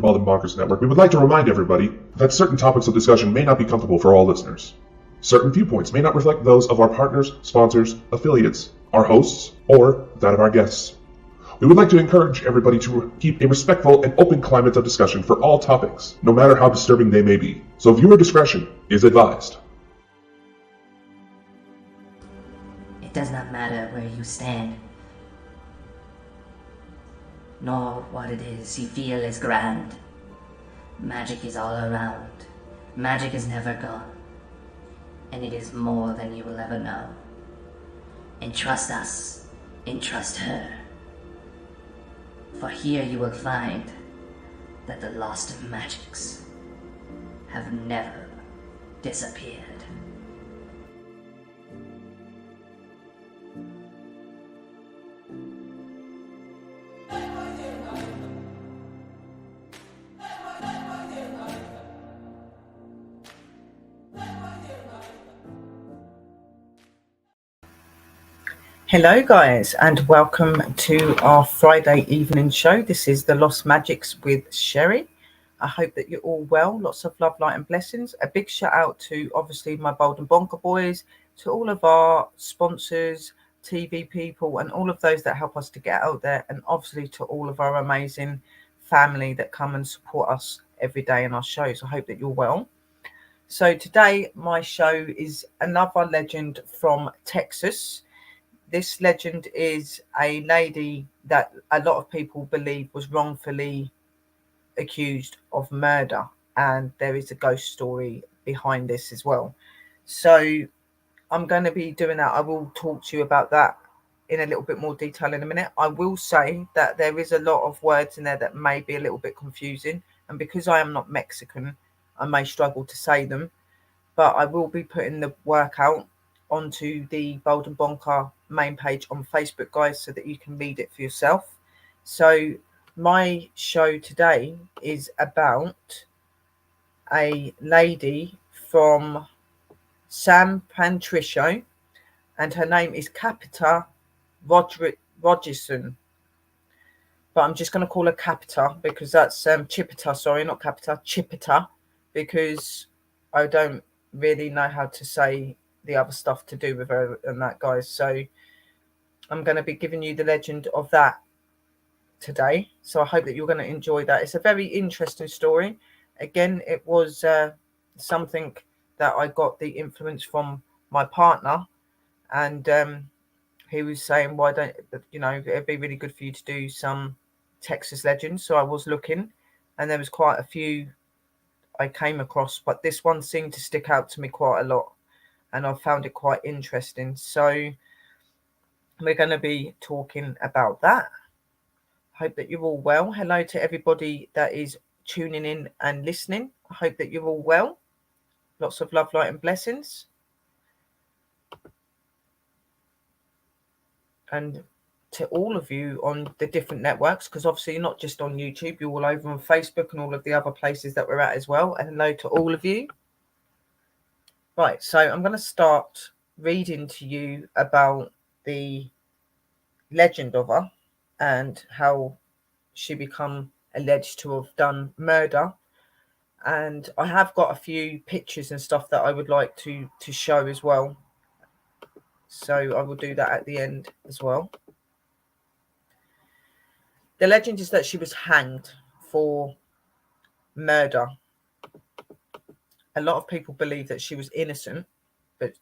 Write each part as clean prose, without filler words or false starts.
from the Bonkers Network, we would like to remind everybody that certain topics of discussion may not be comfortable for all listeners. Certain viewpoints may not reflect those of our partners, sponsors, affiliates, our hosts, or that of our guests. We would like to encourage everybody to keep a respectful and open climate of discussion for all topics, no matter how disturbing they may be. So viewer discretion is advised. It does not matter where you stand, nor what it is you feel is grand. Magic is all around. Magic is never gone, and it is more than you will ever know. Entrust us, entrust her. For here you will find that the lost magics have never disappeared. Hello guys, and welcome to our Friday evening show. This is the Lost Magics with Sherry. I hope that you're all well. Lots of love, light and blessings. A big shout out to obviously my Bold and Bonker boys, to all of our sponsors, TV people, and all of those that help us to get out there, and obviously to all of our amazing family that come and support us every day in our shows. I hope that you're well. So today my show is another legend from Texas. This legend is a lady that a lot of people believe was wrongfully accused of murder, and there is a ghost story behind this as well. So I'm going to be doing that. I will talk to you about that in a little bit more detail in a minute. I will say that there is a lot of words in there that may be a little bit confusing, and because I am not Mexican, I may struggle to say them, but I will be putting the work out onto the Bold and Bonker main page on Facebook, guys, so that you can read it for yourself. So my show today is about a lady from San Patricio, and her name is Capita Rogerson, but I'm just going to call her Capita because that's Chipita, sorry, not Capita, Chipita, because I don't really know how to say the other stuff to do with her and that, guys. So I'm going to be giving you the legend of that today. So I hope that you're going to enjoy that. It's a very interesting story. Again, it was something that I got the influence from my partner, and he was saying, why don't it'd be really good for you to do some Texas legends. So I was looking, and there was quite a few I came across, but this one seemed to stick out to me quite a lot, and I found it quite interesting. So we're going to be talking about that. Hope that you're all well. Hello to everybody that is tuning in and listening. I hope that you're all well. Lots of love, light and blessings. And to all of you on the different networks, because obviously you're not just on YouTube, you're all over on Facebook and all of the other places that we're at as well. And hello to all of you. Right, so I'm going to start reading to you about the legend of her and how she become alleged to have done murder. And I have got a few pictures and stuff that I would like to show as well. So I will do that at the end as well. The legend is that she was hanged for murder. A lot of people believe that she was innocent, but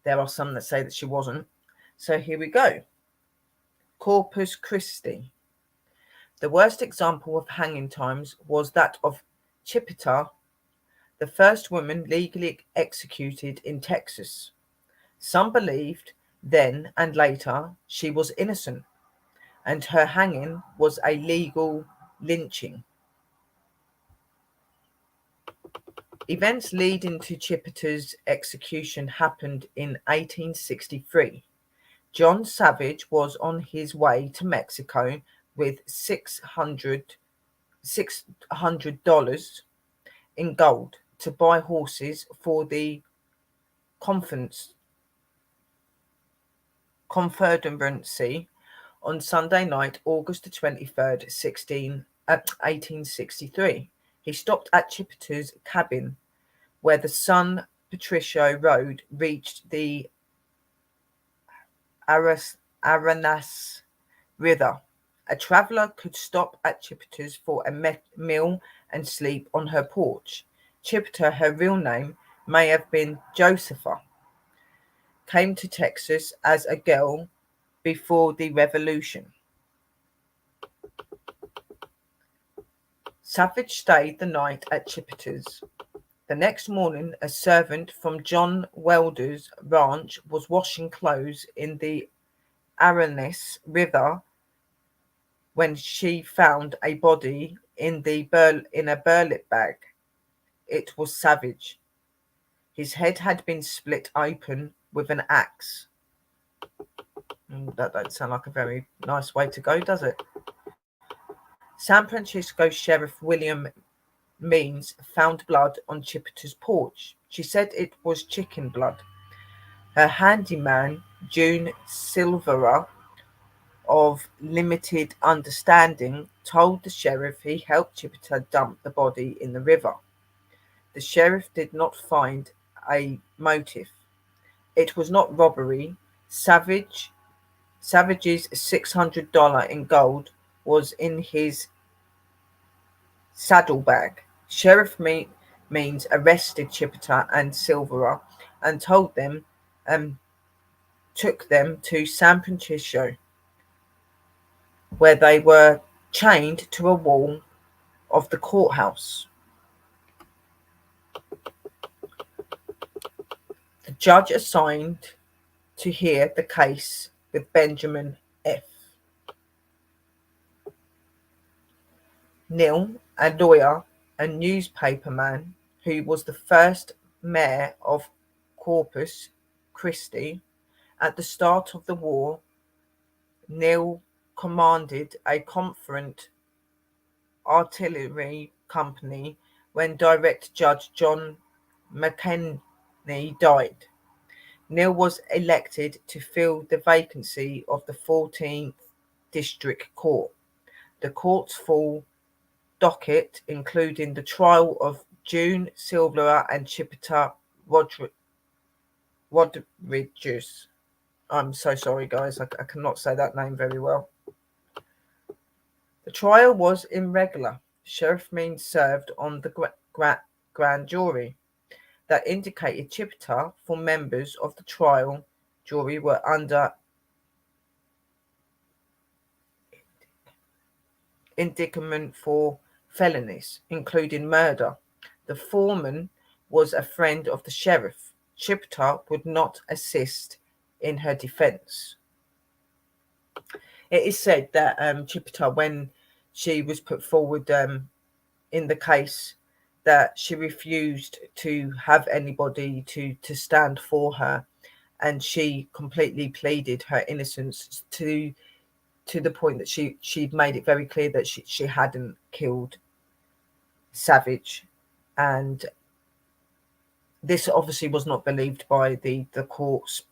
there are some that say that she wasn't. So here we go. Corpus Christi. The worst example of hanging times was that of Chipita, the first woman legally executed in Texas. Some believed then and later she was innocent, and her hanging was a legal lynching. Events leading to Chipita's execution happened in 1863. John Savage was on his way to Mexico with $600 in gold to buy horses for the Confederacy on Sunday night, August the 23rd, 16 1863. He stopped at Chipita's cabin, where the San Patricio Road reached the Aranas River. A traveller could stop at Chipita's for a meal and sleep on her porch. Chipita, her real name may have been Josepha, came to Texas as a girl before the Revolution. Savage stayed the night at Chipita's. The next morning, a servant from John Welder's ranch was washing clothes in the Aranas River when she found a body in a burlap bag. It was Savage. His head had been split open with an axe. That don't sound like a very nice way to go, does it? San Francisco Sheriff William Means found blood on Chipita's porch. She said it was chicken blood. Her handyman, June Silvera, of limited understanding, told the sheriff he helped Chipita dump the body in the river. The sheriff did not find a motive. It was not robbery. Savage's $600 in gold was in his saddlebag. Sheriff Means arrested Chipita and Silvera and took them to San Francisco, where they were chained to a wall of the courthouse. The judge assigned to hear the case with Benjamin F. Neal, a lawyer and newspaperman who was the first mayor of Corpus Christi at the start of the war. Neal commanded a Confederate artillery company when Direct Judge John McKinney died. Neal was elected to fill the vacancy of the 14th District Court. The court's full docket, including the trial of June Silvera and Chipita Rodriguez. I'm so sorry, guys. I cannot say that name very well. The trial was irregular. Sheriff Means served on the grand jury that indicated Chipita for members of the trial jury were under indictment for felonies, including murder. The foreman was a friend of the sheriff. Chipita would not assist in her defense. It is said that Chipita, when she was put forward in the case, that she refused to have anybody to stand for her, and she completely pleaded her innocence to the point that she'd made it very clear that she hadn't killed Savage. And this obviously was not believed by the courts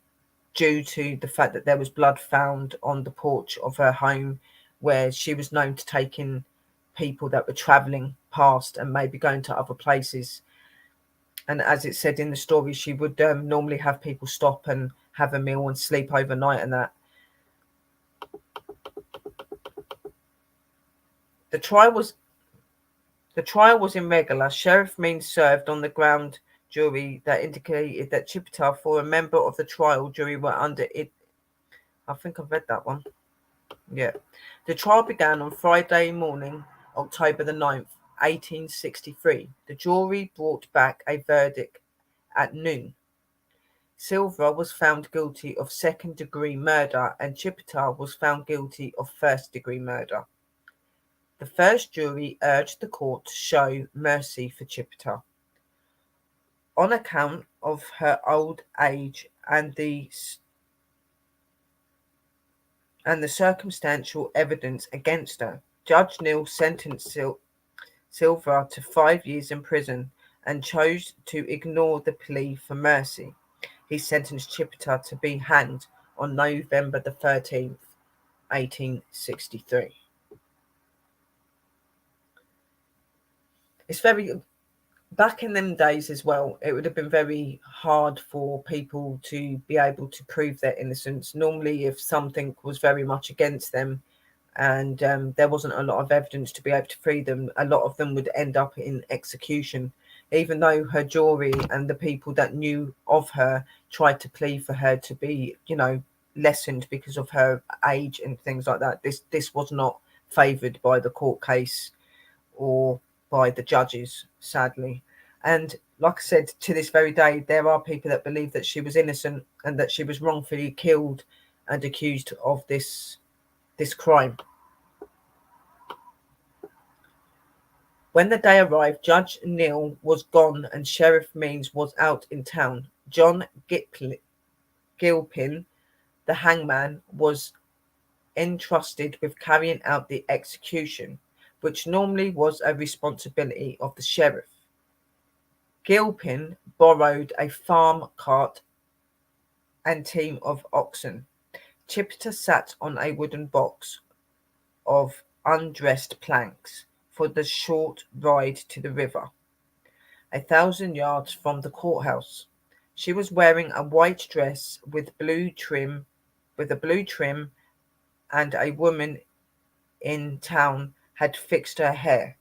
due to the fact that there was blood found on the porch of her home, where she was known to take in people that were travelling past and maybe going to other places. And as it said in the story, she would normally have people stop and have a meal and sleep overnight and that. The trial was irregular. Sheriff Means served on the grand jury that indicated that Chipita, for a member of the trial jury, were under it. I think I've read that one. Yeah. The trial began on Friday morning, October the 9th, 1863. The jury brought back a verdict at noon. Silvera was found guilty of second-degree murder and Chipita was found guilty of first-degree murder. The first jury urged the court to show mercy for Chipita on account of her old age and the circumstantial evidence against her. Judge Neal sentenced Silvera to 5 years in prison and chose to ignore the plea for mercy. He sentenced Chipita to be hanged on November the 13th, 1863. it's very, back in them days as well, it would have been very hard for people to be able to prove their innocence. Normally, if something was very much against them and there wasn't a lot of evidence to be able to free them, a lot of them would end up in execution, even though her jury and the people that knew of her tried to plead for her to be, lessened because of her age and things like that. This was not favoured by the court case or by the judges, sadly. And like I said, to this very day, there are people that believe that she was innocent and that she was wrongfully killed and accused of this crime. When the day arrived, Judge Neal was gone and Sheriff Means was out in town. John Gilpin, the hangman, was entrusted with carrying out the execution, which normally was a responsibility of the sheriff. Gilpin borrowed a farm cart and team of oxen. Chipita sat on a wooden box of undressed planks for the short ride to the river, 1,000 yards from the courthouse. She was wearing a white dress with a blue trim, and a woman in town had fixed her hair.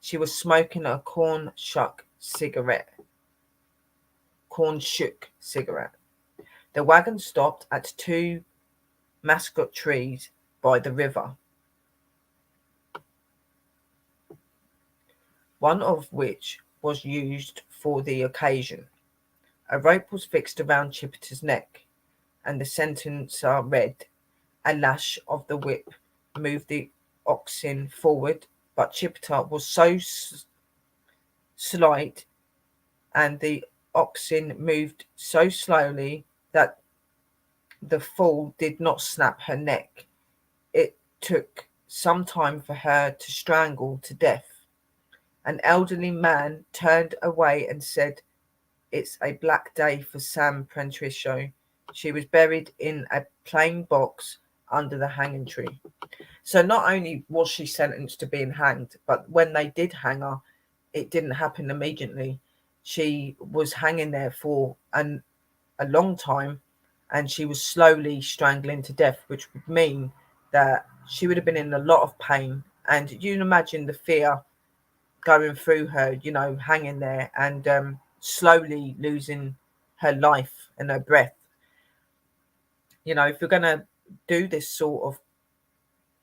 She was smoking a corn shuck cigarette. The wagon stopped at 2 mascot trees by the river, one of which was used for the occasion. A rope was fixed around Chipita's neck, and the sentencer read. A lash of the whip moved the oxen forward, but Chipita was so slight and the oxen moved so slowly that the fall did not snap her neck. It took some time for her to strangle to death. An elderly man turned away and said, "It's a black day for Sam Patricio. She was buried in a plain box under the hanging tree." So not only was she sentenced to being hanged, but when they did hang her, it didn't happen immediately. She was hanging there for a long time, and she was slowly strangling to death, which would mean that she would have been in a lot of pain. And you can imagine the fear going through her, hanging there and slowly losing her life and her breath. If you're going to do this sort of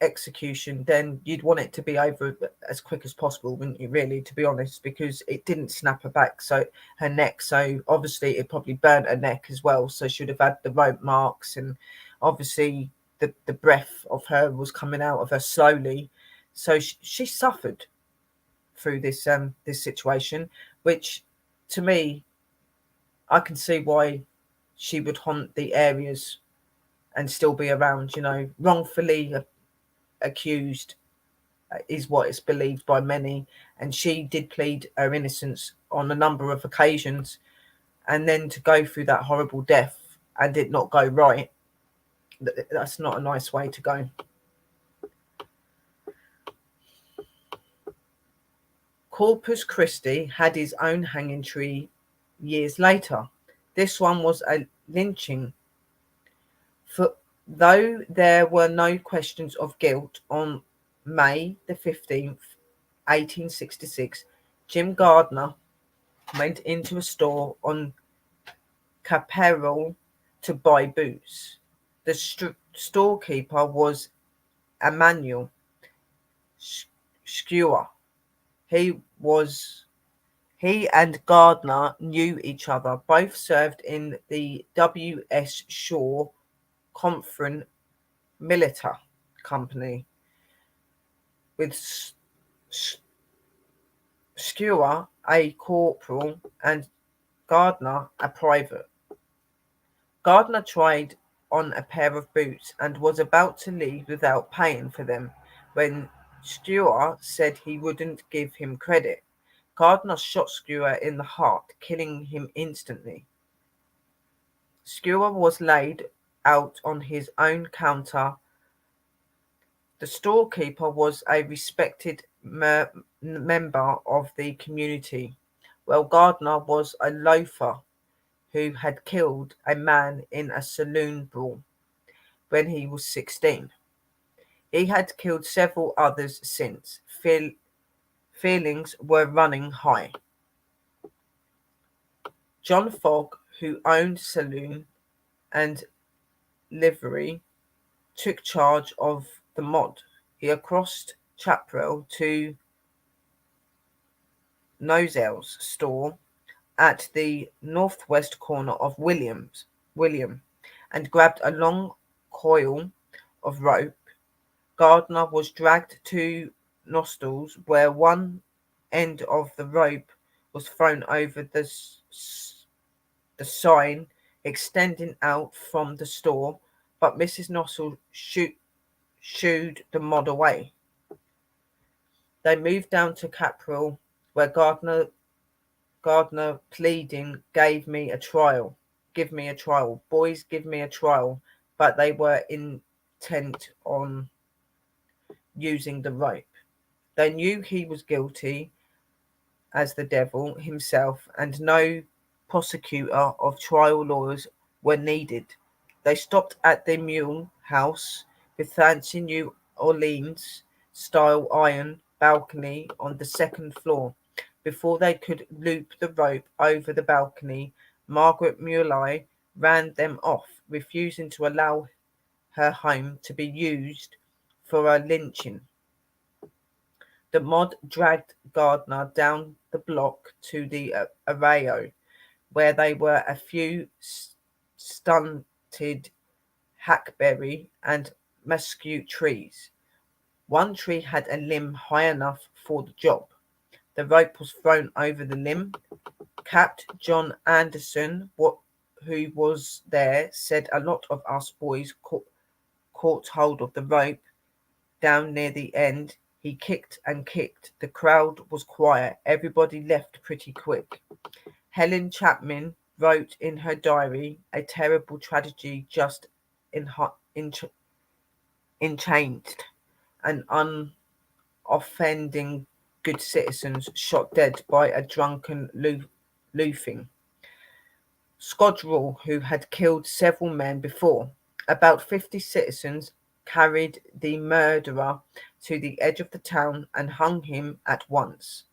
execution, then you'd want it to be over as quick as possible, wouldn't you, really, to be honest, because it didn't snap her back, so her neck, so obviously it probably burnt her neck as well, so she would have had the rope marks, and obviously the breath of her was coming out of her slowly, so she suffered through this situation, which to me, I can see why she would haunt the areas and still be around, wrongfully accused is what is believed by many, and she did plead her innocence on a number of occasions, and then to go through that horrible death and it not go right, that's not a nice way to go. Corpus Christi had his own hanging tree years later. This one was a lynching. For though there were no questions of guilt, on May the 15th, 1866, Jim Gardner went into a store on Caparel to buy boots. The storekeeper was Emmanuel Skewer. He and Gardner knew each other. Both served in the W.S. Shaw Confederate Militia Company, with Skewer a corporal and Gardner a private. Gardner tried on a pair of boots and was about to leave without paying for them when Skewer said he wouldn't give him credit. Gardner shot Skewer in the heart, killing him instantly. Skewer was laid out on his own counter The storekeeper was a respected member of the community, while Gardner was a loafer who had killed a man in a saloon brawl when he was 16. He had killed several others since. Feelings were running high. John Fogg, who owned saloon and livery, took charge of the mod. He crossed Chaparral to Nozel's store at the northwest corner of William, and grabbed a long coil of rope. Gardner was dragged to Nostrils, where one end of the rope was thrown over the sign extending out from the store, but Mrs. Nostrils shooed the mod away. They moved down to Capril, where Gardner pleading, give me a trial, boys, give me a trial, but they were intent on using the rope. They knew he was guilty as the devil himself, and no prosecutor of trial lawyers were needed. They stopped at the Mule House with fancy New Orleans style iron balcony on the second floor. Before they could loop the rope over the balcony, Margaret Muley ran them off, refusing to allow her home to be used for a lynching. The mod dragged Gardner down the block to the arroyo, where they were a few stunted hackberry and mesquite trees. One tree had a limb high enough for the job. The rope was thrown over the limb. Capt. John Anderson, who was there, said a lot of us boys caught hold of the rope down near the end. He kicked and kicked. The crowd was quiet. Everybody left pretty quick. Helen Chapman wrote in her diary, a terrible tragedy just enchanged, and unoffending good citizens shot dead by a drunken loafing Scodrell who had killed several men before. About 50 citizens carried the murderer to the edge of the town and hung him at once.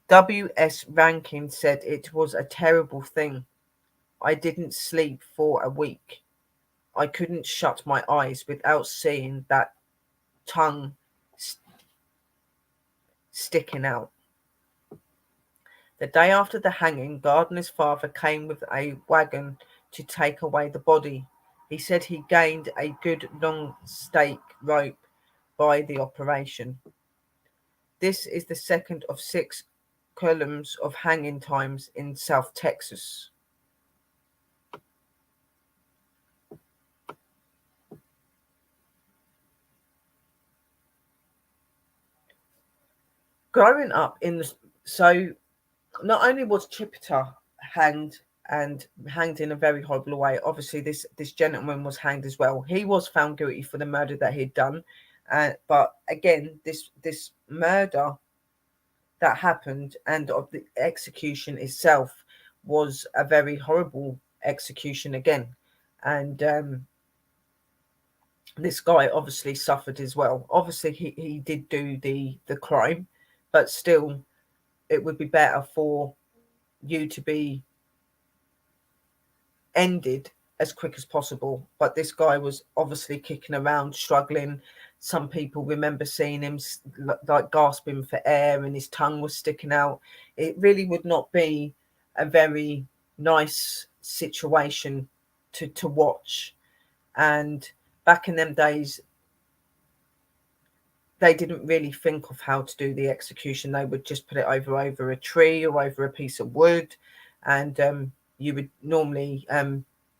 W.S. Rankin said it was a terrible thing. I didn't sleep for a week. I couldn't shut my eyes without seeing that tongue sticking out. The day after the hanging, Gardner's father came with a wagon to take away the body. He said he gained a good long stake rope by the operation. This is the second of 6 columns of hanging times in South Texas. Growing up not only was Chipita hanged in a very horrible way. Obviously, this gentleman was hanged as well. He was found guilty for the murder that he'd done, but again, this murder that happened and of the execution itself was a very horrible execution again, and this guy obviously suffered as well. Obviously, he did do the crime, but still, it would be better for you to be ended as quick as possible. But this guy was obviously kicking around, struggling. Some people remember seeing him like gasping for air and his tongue was sticking out. It really would not be a very nice situation to watch. And back in them days, they didn't really think of how to do the execution. They would just put it over a tree or over a piece of wood, and you would normally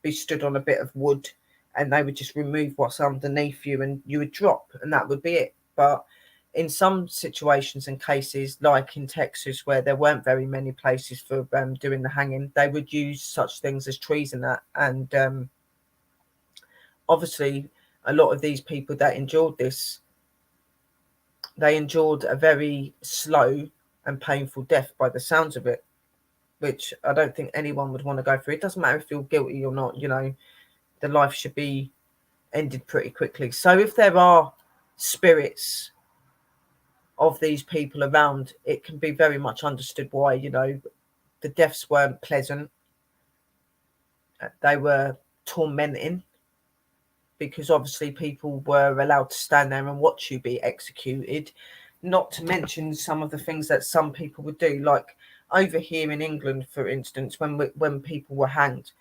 be stood on a bit of wood, and they would just remove what's underneath you, and you would drop, and that would be it. But in some situations and cases, like in Texas, where there weren't very many places for doing the hanging, they would use such things as trees and that, and obviously a lot of these people that endured this, they endured a very slow and painful death by the sounds of it, which I don't think anyone would want to go through. It doesn't matter if you're guilty or not, the life should be ended pretty quickly. So if there are spirits of these people around, it can be very much understood why, the deaths weren't pleasant. They were tormenting, because obviously people were allowed to stand there and watch you be executed. Not to mention some of the things that some people would do, like over here in England, for instance, when people were hanged,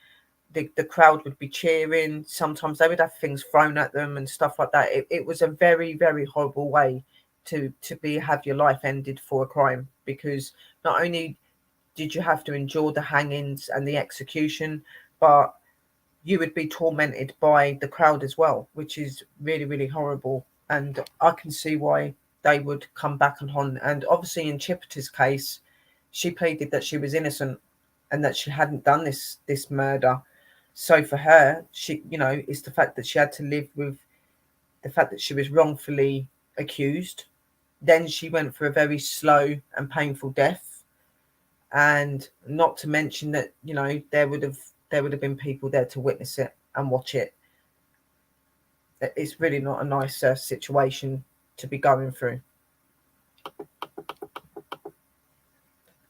the crowd would be cheering. Sometimes they would have things thrown at them and stuff like that. It was a very, very horrible way to have your life ended for a crime, because not only did you have to endure the hangings and the execution, but you would be tormented by the crowd as well, which is really, really horrible. And I can see why they would come back and hunt. And obviously, in Chipita's case, she pleaded that she was innocent and that she hadn't done this murder. So for her, she, it's the fact that she had to live with the fact that she was wrongfully accused. Then she went for a very slow and painful death, and not to mention that there would have been people there to witness it and watch it. It's really not a nice situation to be going through.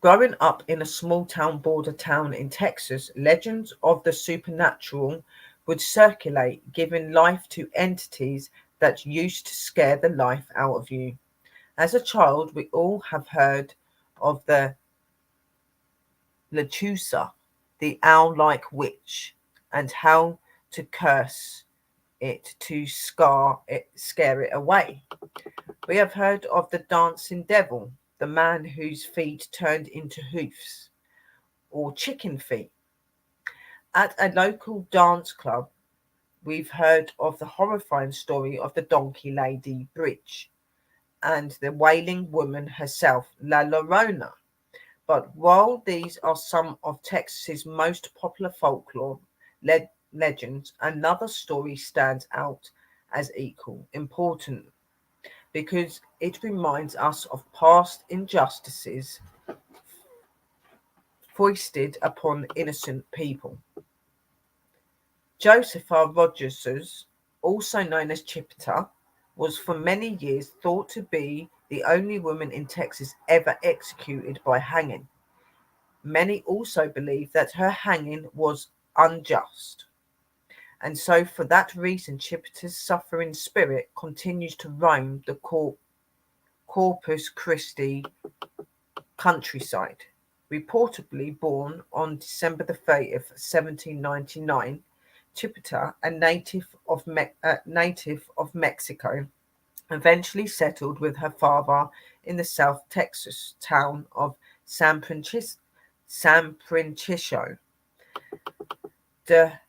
Growing up in a small border town in Texas, legends of the supernatural would circulate, giving life to entities that used to scare the life out of you. As a child, we all have heard of the Lechusa, the owl-like witch, and how to curse it to scare it away. We have heard of the dancing devil, the man whose feet turned into hoofs, or chicken feet. At a local dance club, we've heard of the horrifying story of the Donkey Lady Bridge and the wailing woman herself, La Llorona. But while these are some of Texas's most popular folklore legends, another story stands out as equal important, because it reminds us of past injustices foisted upon innocent people. Josepha Rogers, also known as Chipita, was for many years thought to be the only woman in Texas ever executed by hanging. Many also believe that her hanging was unjust. And so for that reason, Chipita's suffering spirit continues to roam the Corpus Christi countryside. Reportedly born on December the 30th, 1799, Chipita, a native of Mexico, eventually settled with her father in the South Texas town of San Francisco de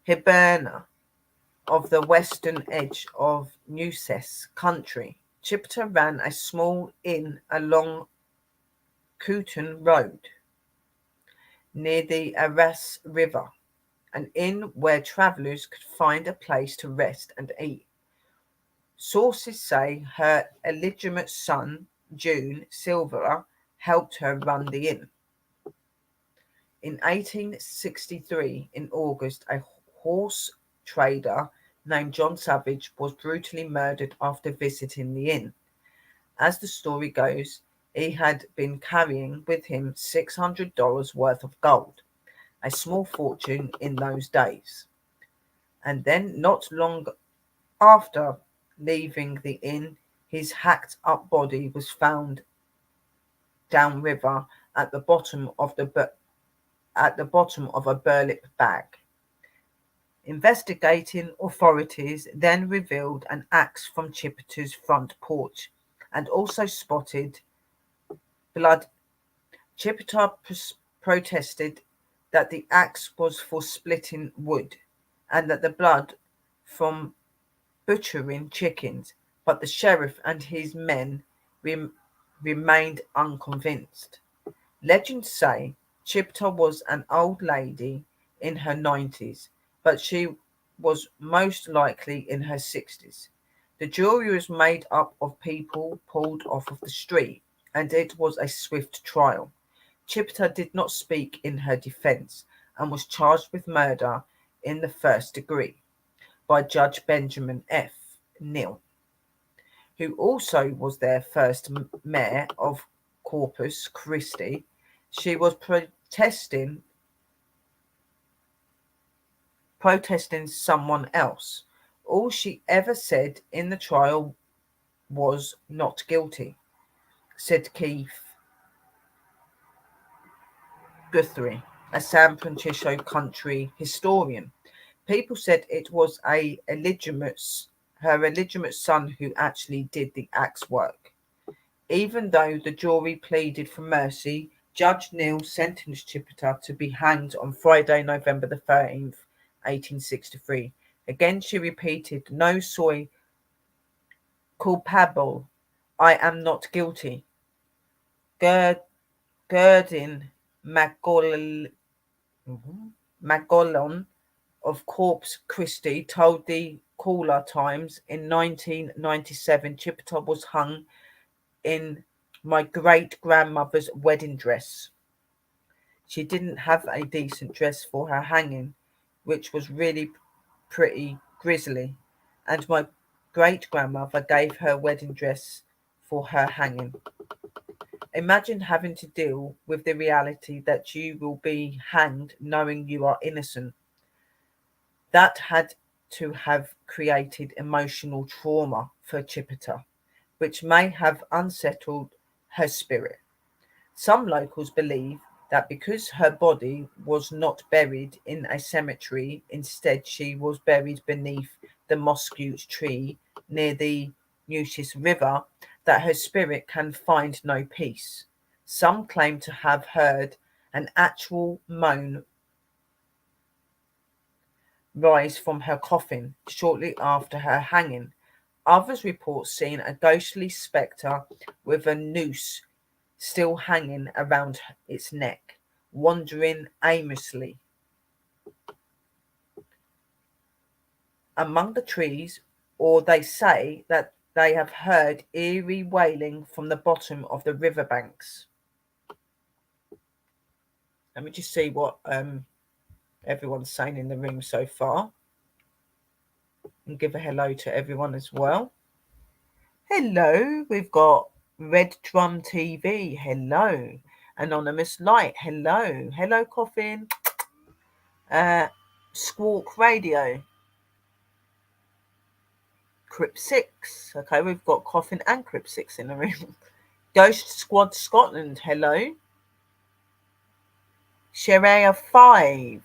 Hiberna, of the western edge of Nueces country. Chipita ran a small inn along Cooton Road near the Aras River, an inn where travelers could find a place to rest and eat. Sources say her illegitimate son, June Silver, helped her run the inn. In 1863, in August, a horse trader named John Savage was brutally murdered after visiting the inn. As the story goes, he had been carrying with him $600 worth of gold, a small fortune in those days. And then, not long after leaving the inn, his hacked up body was found downriver at the bottom of a burlap bag. Investigating authorities then revealed an axe from Chipita's front porch and also spotted blood. Chipita protested that the axe was for splitting wood and that the blood from butchering chickens, but the sheriff and his men remained unconvinced. Legends say Chipita was an old lady in her 90s, but she was most likely in her 60s. The jury was made up of people pulled off of the street, and it was a swift trial. Chipita did not speak in her defense and was charged with murder in the first degree by Judge Benjamin F. Neal, who also was their first mayor of Corpus Christi. She was protesting someone else. All she ever said in the trial was not guilty, said Keith Guthrie, a San Francisco country historian. People said it was her illegitimate son who actually did the axe work. Even though the jury pleaded for mercy, Judge Neal sentenced Chipita to be hanged on Friday, November the 13th, 1863. Again, she repeated, "No soy culpable. I am not guilty." Gerdin Magallon of Corpus Christi told the Caller Times in 1997, Chipita was hung in my great-grandmother's wedding dress. She didn't have a decent dress for her hanging, which was really pretty grisly, and my great-grandmother gave her wedding dress for her hanging. Imagine having to deal with the reality that you will be hanged knowing you are innocent. That had to have created emotional trauma for Chipita, which may have unsettled her spirit. Some locals believe that because her body was not buried in a cemetery, instead she was buried beneath the mosquito tree near the Nueces River, that her spirit can find no peace. Some claim to have heard an actual moan rise from her coffin shortly after her hanging. Others report seeing a ghostly spectre with a noose still hanging around its neck, wandering aimlessly among the trees, or they say that they have heard eerie wailing from the bottom of the riverbanks. Let me just see what everyone's saying in the room so far, and give a hello to everyone as well. Hello, we've got Red Drum TV. Hello, Anonymous Light. Hello, hello, Coffin. Squawk Radio. Crip 6. Okay, we've got Coffin and Crip 6 in the room. Ghost Squad Scotland. Hello. Sharia 5.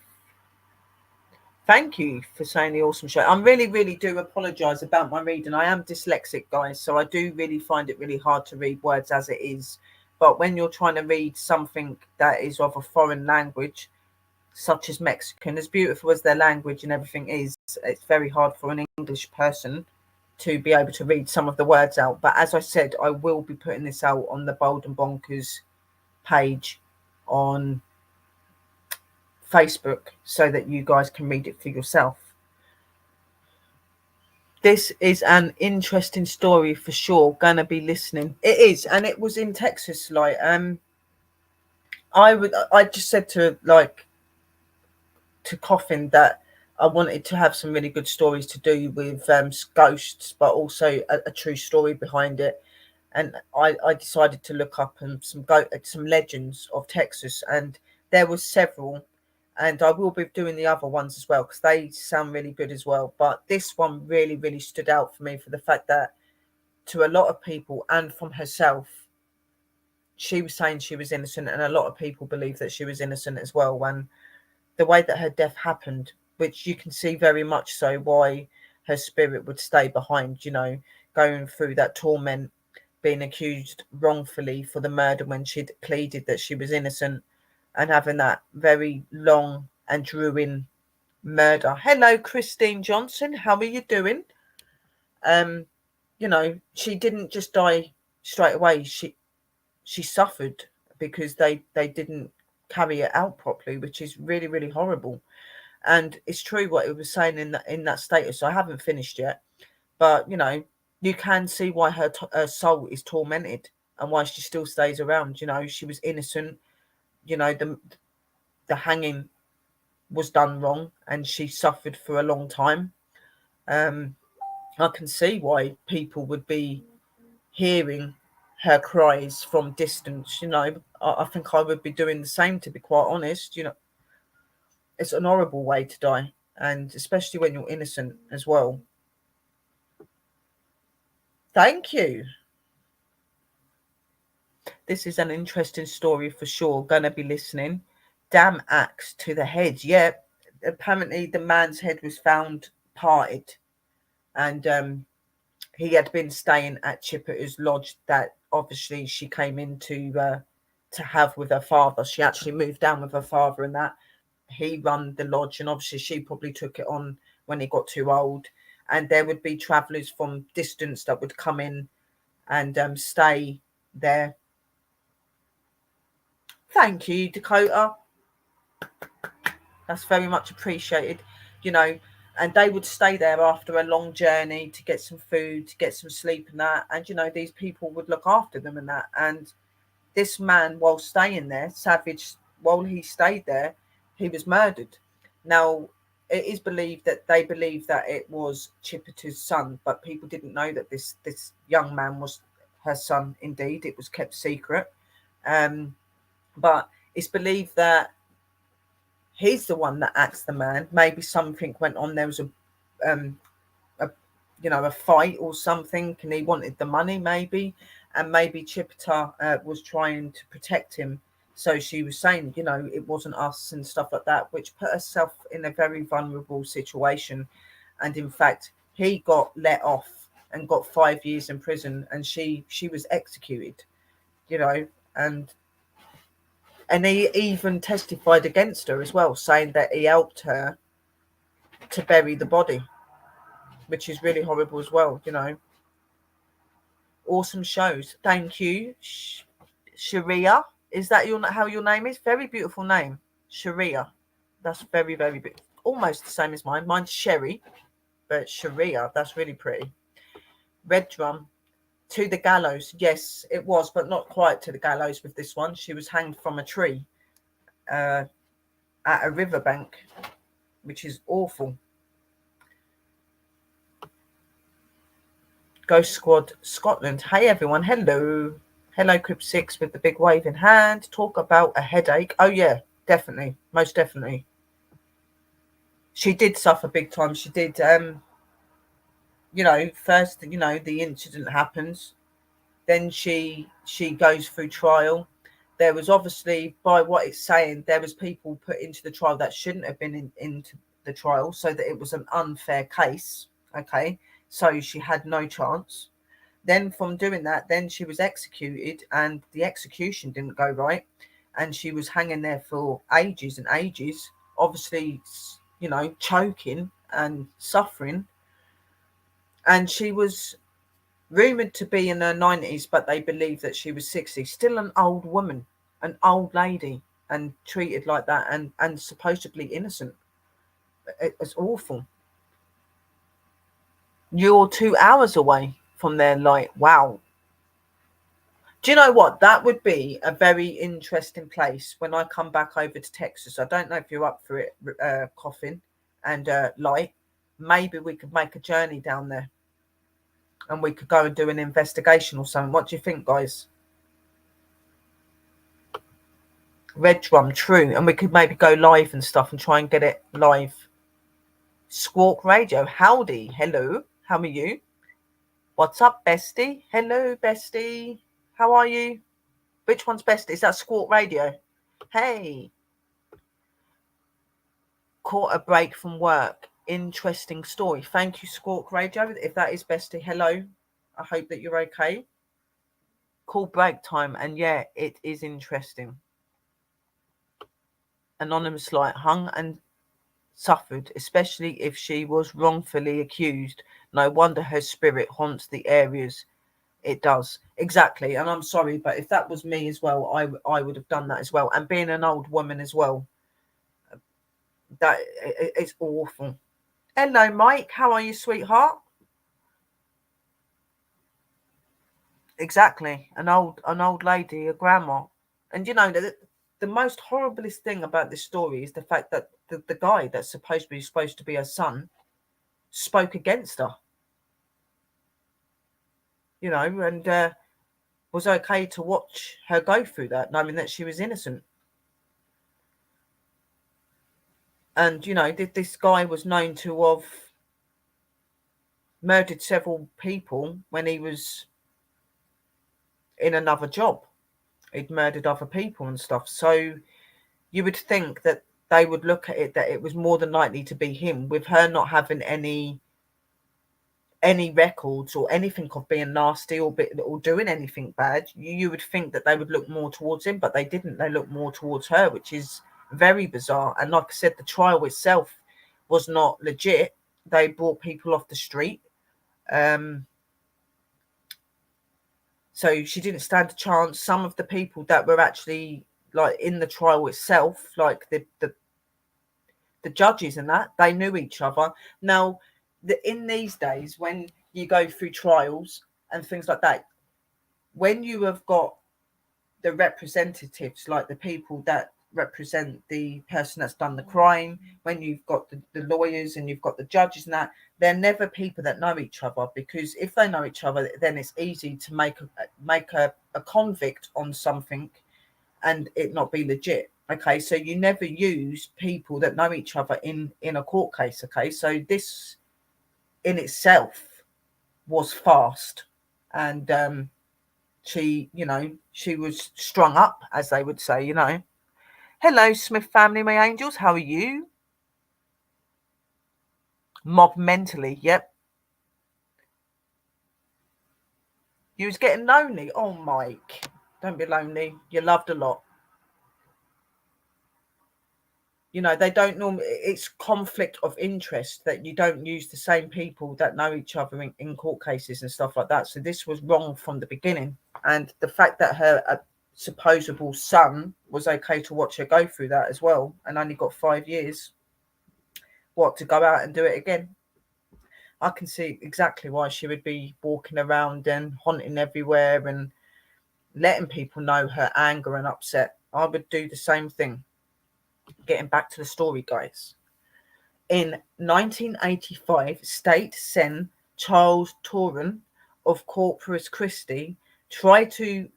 Thank you for saying the awesome show. I really do apologise about my reading. I am dyslexic, guys, so I do really find it really hard to read words as it is. But when you're trying to read something that is of a foreign language, such as Mexican, as beautiful as their language and everything is, it's very hard for an English person to be able to read some of the words out. But as I said, I will be putting this out on the Bold and Bonkers page on Facebook so that you guys can read it for yourself. This is an interesting story for sure. Gonna be listening. It is, and it was in Texas. Like, I just said to Coffin that I wanted to have some really good stories to do with ghosts, but also a true story behind it. And I decided to look up some legends of Texas, and there were several. And I will be doing the other ones as well because they sound really good as well. But this one really stood out for me for the fact that to a lot of people and from herself, she was saying she was innocent, and a lot of people believe that she was innocent as well. When the way that her death happened, which you can see very much so why her spirit would stay behind, going through that torment, being accused wrongfully for the murder when she'd pleaded that she was innocent, and having that very long and druid murder. Hello, Christine Johnson. How are you doing? She didn't just die straight away. She suffered because they didn't carry it out properly, which is really horrible. And it's true what it was saying in that status. I haven't finished yet, but you can see why her soul is tormented and why she still stays around. She was innocent. The hanging was done wrong, and she suffered for a long time. I can see why people would be hearing her cries from distance. I think I would be doing the same, to be quite honest. It's an horrible way to die, and especially when you're innocent as well. Thank you. This is an interesting story for sure. Gonna be listening. Damn axe to the head. Yeah, apparently the man's head was found parted, and he had been staying at Chipita's lodge that obviously she came into to have with her father. She actually moved down with her father, and that he run the lodge, and obviously she probably took it on when he got too old. And there would be travellers from distance that would come in and stay there. Thank you, Dakota. That's very much appreciated. And they would stay there after a long journey to get some food, to get some sleep and that. And, these people would look after them and that. And this man, while staying there, Savage, while he stayed there, he was murdered. Now, it is believed that they believe that it was Chipita's son, but people didn't know that this young man was her son. Indeed, it was kept secret. But it's believed that he's the one that axed the man. Maybe something went on. There was a fight or something, and he wanted the money, maybe. And maybe Chipita was trying to protect him. So she was saying, it wasn't us and stuff like that, which put herself in a very vulnerable situation. And in fact, he got let off and got 5 years in prison, and she was executed, and he even testified against her as well, saying that he helped her to bury the body, which is really horrible as well. Awesome shows. Thank you, Sharia. Is that how your name is? Very beautiful name, Sharia. That's very, very beautiful. Almost the same as mine. Mine's Sherry, but Sharia. That's really pretty. Red Drum. To the gallows. Yes, it was, but not quite to the gallows with this one. She was hanged from a tree at a riverbank, which is awful. Ghost Squad Scotland. Hey everyone, hello. Hello Crib 6 with the big wave in hand. Talk about a headache. Oh yeah, definitely. Most definitely. She did suffer big time. She did first, the incident happens. Then she goes through trial. There was obviously, by what it's saying, there was people put into the trial that shouldn't have been into the trial, so that it was an unfair case. Okay, so she had no chance. Then from doing that, then she was executed, and the execution didn't go right, and she was hanging there for ages and ages, obviously, choking and suffering. And she was rumoured to be in her 90s, but they believe that she was 60. Still an old woman, an old lady, and treated like that, and supposedly innocent. It's awful. You're 2 hours away from there. Like, wow. Do you know what? That would be a very interesting place when I come back over to Texas. I don't know if you're up for it, Coffin and Light. Maybe we could make a journey down there, and we could go and do an investigation or something. What do you think, guys? Red Drum, true. And we could maybe go live and stuff and try and get it live. Squawk Radio, howdy. Hello, how are you? What's up, bestie? Hello, bestie. How are you? Which one's best? Is that Squawk Radio? Hey. Caught a break from work. Interesting story. Thank you, Squawk Radio. If that is bestie, hello. I hope that you're okay. Cool break time. And yeah, it is interesting. Anonymous Light hung and suffered, especially if she was wrongfully accused. No wonder her spirit haunts the areas it does. Exactly. And I'm sorry, but if that was me as well, I would have done that as well. And being an old woman as well, that it's awful. Hello, Mike. How are you, sweetheart? Exactly, an old lady, a grandma. And you know, the most horriblest thing about this story is the fact that the guy that's supposed to be her son spoke against her. You know, and was okay to watch her go through that, knowing that she was innocent. And you know, this guy was known to have murdered several people when he was in another job. He'd murdered other people and stuff. So you would think that they would look at it that it was more than likely to be him, with her not having any records or anything of being nasty or doing anything bad. You would think that they would look more towards him, but they didn't. They looked more towards her, which is very bizarre. And like I said, the trial itself was not legit. They brought people off the street. So she didn't stand a chance. Some of the people that were actually like in the trial itself, like the judges and that, they knew each other. Now, in these days, when you go through trials and things like that, when you have got the representatives, like the people that represent the person that's done the crime, when you've got the lawyers and you've got the judges and that, they're never people that know each other, because if they know each other, then it's easy to make a convict on something and it not be legit. Okay, so you never use people that know each other in a court case. Okay, so this in itself was fast, and she was strung up, as they would say. Hello, Smith family, my angels, how are you? Mob mentally, yep. You was getting lonely. Oh, Mike, don't be lonely, you're loved a lot. They don't normally, it's conflict of interest that you don't use the same people that know each other in court cases and stuff like that. So this was wrong from the beginning. And the fact that her supposable son was okay to watch her go through that as well, and only got 5 years, to go out and do it again. I can see exactly why she would be walking around and haunting everywhere and letting people know her anger and upset. I would do the same thing. Getting back to the story, guys. In 1985, State Sen Charles Torren of Corpus Christi tried to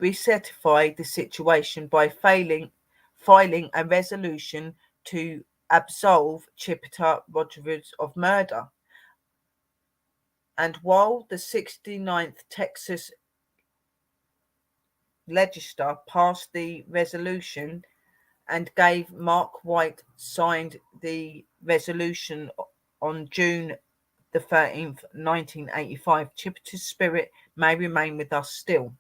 recertify the situation by filing a resolution to absolve Chipita Rodriguez of murder. And while the 69th Texas legislature passed the resolution and gave Mark White signed the resolution on June the 13th, 1985, Chipita's spirit may remain with us still.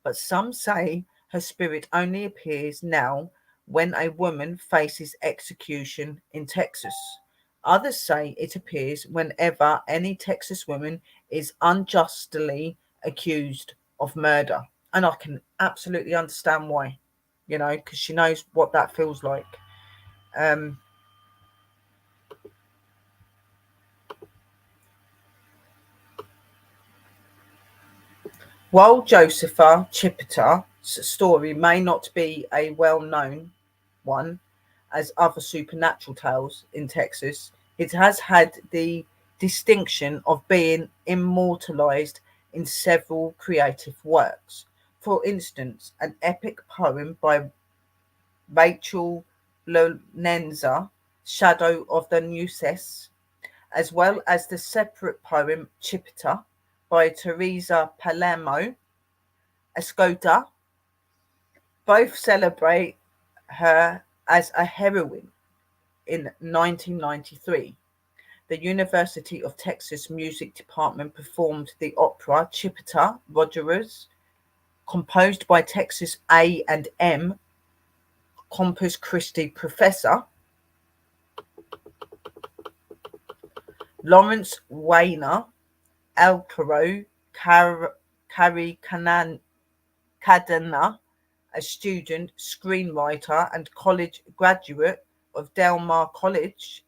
But some say her spirit only appears now when a woman faces execution in Texas. Others say it appears whenever any Texas woman is unjustly accused of murder. And I can absolutely understand why. Because she knows what that feels like. While Josepha Chipita's story may not be a well-known one as other supernatural tales in Texas, it has had the distinction of being immortalized in several creative works. For instance, an epic poem by Rachel Lonenza, Shadow of the Nueces, as well as the separate poem Chipita by Teresa Palermo Escota, both celebrate her as a heroine. In 1993, the University of Texas Music Department performed the opera Chipita Rodriguez, composed by Texas A&M Corpus Christi professor Lawrence Weiner Alcaro Caricadena, a student, screenwriter, and college graduate of Del Mar College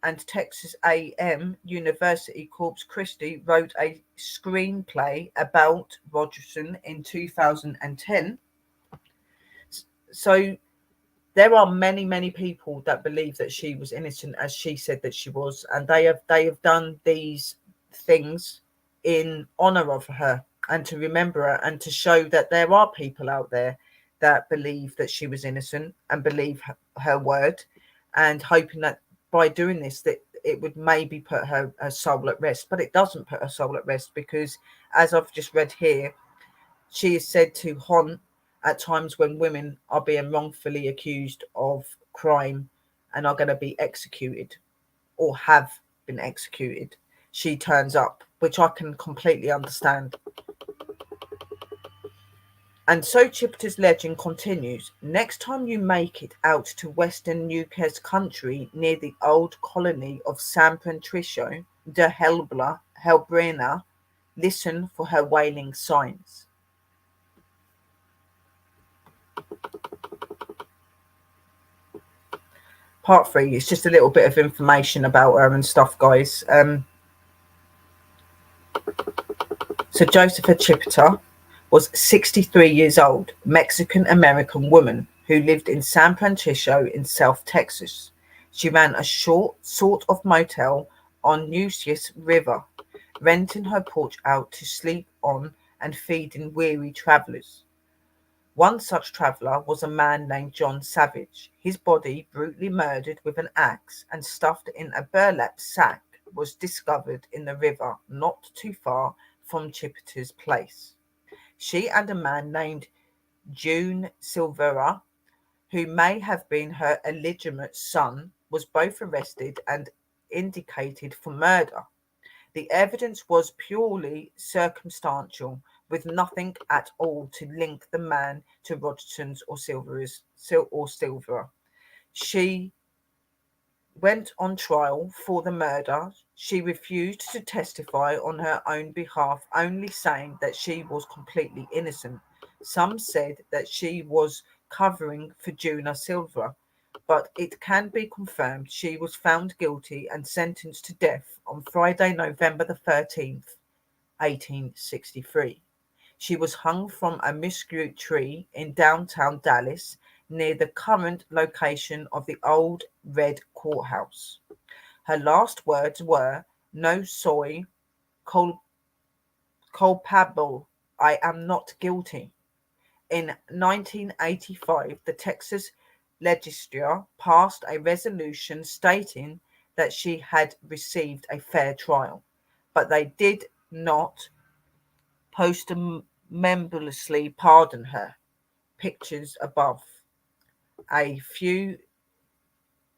and Texas A&M University, Corpus Christi wrote a screenplay about Rogerson in 2010. So there are many people that believe that she was innocent, as she said that she was, and they have done these things in honor of her and to remember her and to show that there are people out there that believe that she was innocent and believe her word, and hoping that by doing this that it would maybe put her soul at rest. But it doesn't put her soul at rest, because as I've just read here, she is said to haunt at times when women are being wrongfully accused of crime and are going to be executed or have been executed. She turns up, which I can completely understand. And so Chipita's legend continues. Next time you make it out to western Newcastle country near the old colony of San Patricio de Helbrina, listen for her wailing signs. Part 3 is just a little bit of information about her and stuff, guys. So Josepha Chipita was 63 years old, Mexican-American woman who lived in San Patricio in South Texas. She ran a short sort of motel on Nueces River, renting her porch out to sleep on and feeding weary travelers. One such traveller was a man named John Savage. His body, brutally murdered with an axe and stuffed in a burlap sack, was discovered in the river not too far from Chipita's place. She and a man named June Silvera, who may have been her illegitimate son, was both arrested and indicted for murder. The evidence was purely circumstantial, with nothing at all to link the man to Rogerson's or Silvera. She went on trial for the murder. She refused to testify on her own behalf, only saying that she was completely innocent. Some said that she was covering for Juna Silva, but it can be confirmed she was found guilty and sentenced to death on Friday, November the 13th, 1863. She was hung from a mesquite tree in downtown Dallas, near the current location of the old Red Courthouse. Her last words were, "No soy culpable. I am not guilty." In 1985, the Texas legislature passed a resolution stating that she had received a fair trial, but they did not posthumously pardon her. Pictures above. A few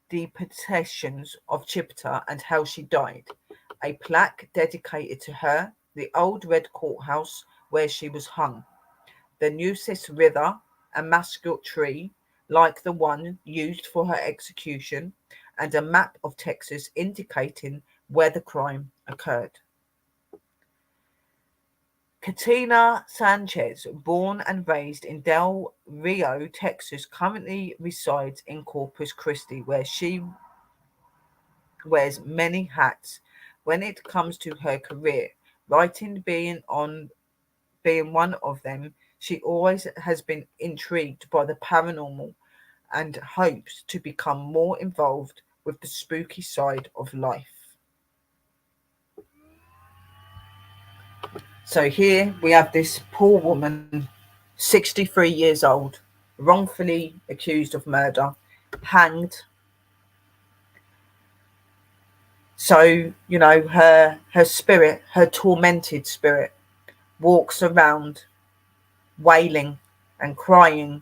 depictions of Chipita and how she died. A plaque dedicated to her, the old Red Courthouse where she was hung, the Nueces River, a mesquite tree like the one used for her execution, and a map of Texas indicating where the crime occurred. Katina Sanchez, born and raised in Del Rio, Texas, currently resides in Corpus Christi, where she wears many hats when it comes to her career, writing being one of them. She always has been intrigued by the paranormal and hopes to become more involved with the spooky side of life. So here we have this poor woman, 63 years old, wrongfully accused of murder, hanged. So, you know, her spirit, her tormented spirit, walks around wailing and crying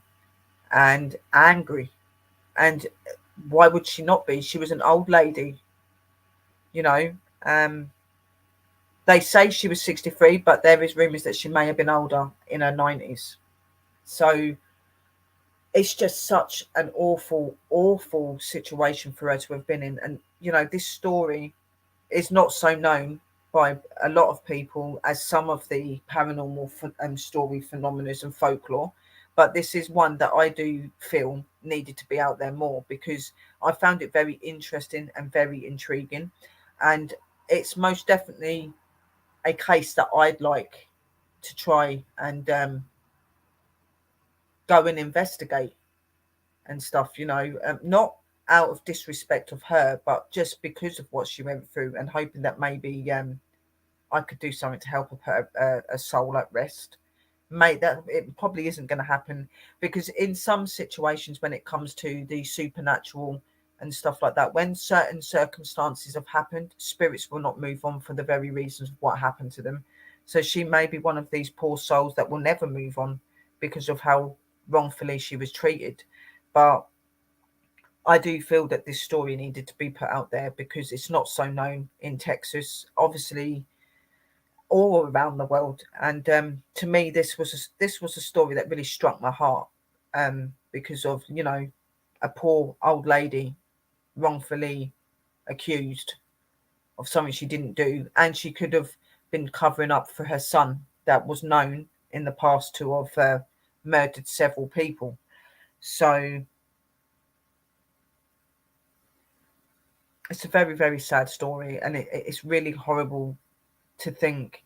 and angry. And why would she not be? She was an old lady, you know. They say she was 63, but there is rumours that she may have been older, in her 90s. So it's just such an awful situation for her to have been in. And, you know, this story is not so known by a lot of people as some of the paranormal story phenomena and folklore. But this is one that I do feel needed to be out there more, because I found it very interesting and very intriguing. And it's most definitely a case that I'd like to try and go and investigate and stuff, not out of disrespect of her, but just because of what she went through, and hoping that maybe I could do something to help her put a soul at rest. Mate, that it probably isn't going to happen, because in some situations when it comes to the supernatural and stuff like that, when certain circumstances have happened, spirits will not move on for the very reasons of what happened to them. So she may be one of these poor souls that will never move on because of how wrongfully she was treated. But I do feel that this story needed to be put out there, because it's not so known in Texas, obviously, all around the world. And to me, this was a story that really struck my heart, because of a poor old lady wrongfully accused of something she didn't do, and she could have been covering up for her son that was known in the past to have murdered several people. So it's a very, very sad story, and it's really horrible to think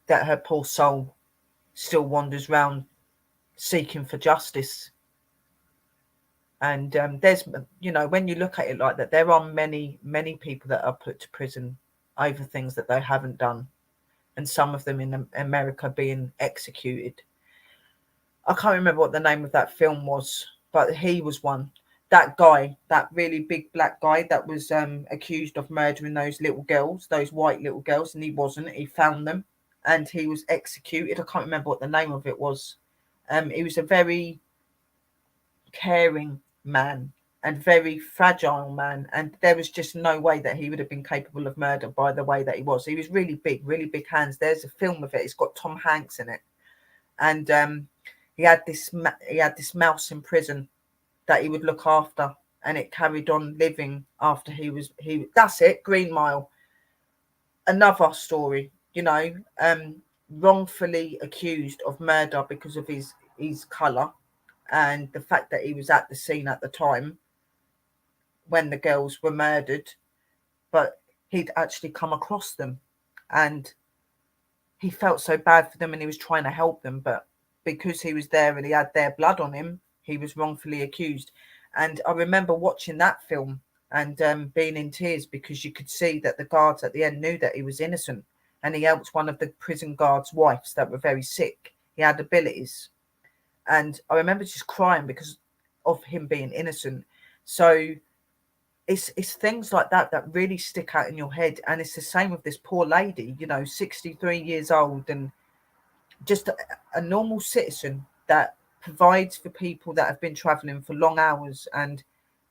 that her poor soul still wanders around seeking for justice. And there's, when you look at it like that, there are many, many people that are put to prison over things that they haven't done, and some of them in America being executed. I can't remember what the name of that film was, but he was one. That guy, that really big black guy that was accused of murdering those little girls, those white little girls, and he wasn't. He found them and he was executed. I can't remember what the name of it was. He was a very caring man and very fragile man, and there was just no way that he would have been capable of murder by the way that he was. He was really big hands. There's a film of it. It's got Tom Hanks in it, and he had this mouse in prison that he would look after, and it carried on living after he. That's it, Green Mile. Another story, wrongfully accused of murder because of his colour, and the fact that he was at the scene at the time when the girls were murdered, but he'd actually come across them, and he felt so bad for them, and he was trying to help them, but because he was there and he had their blood on him, he was wrongfully accused. And I remember watching that film and being in tears, because you could see that the guards at the end knew that he was innocent, and he helped one of the prison guards' wives that were very sick. He had abilities, and I remember just crying because of him being innocent. So it's things like that that really stick out in your head. And it's the same with this poor lady, 63 years old, and just a normal citizen that provides for people that have been traveling for long hours, and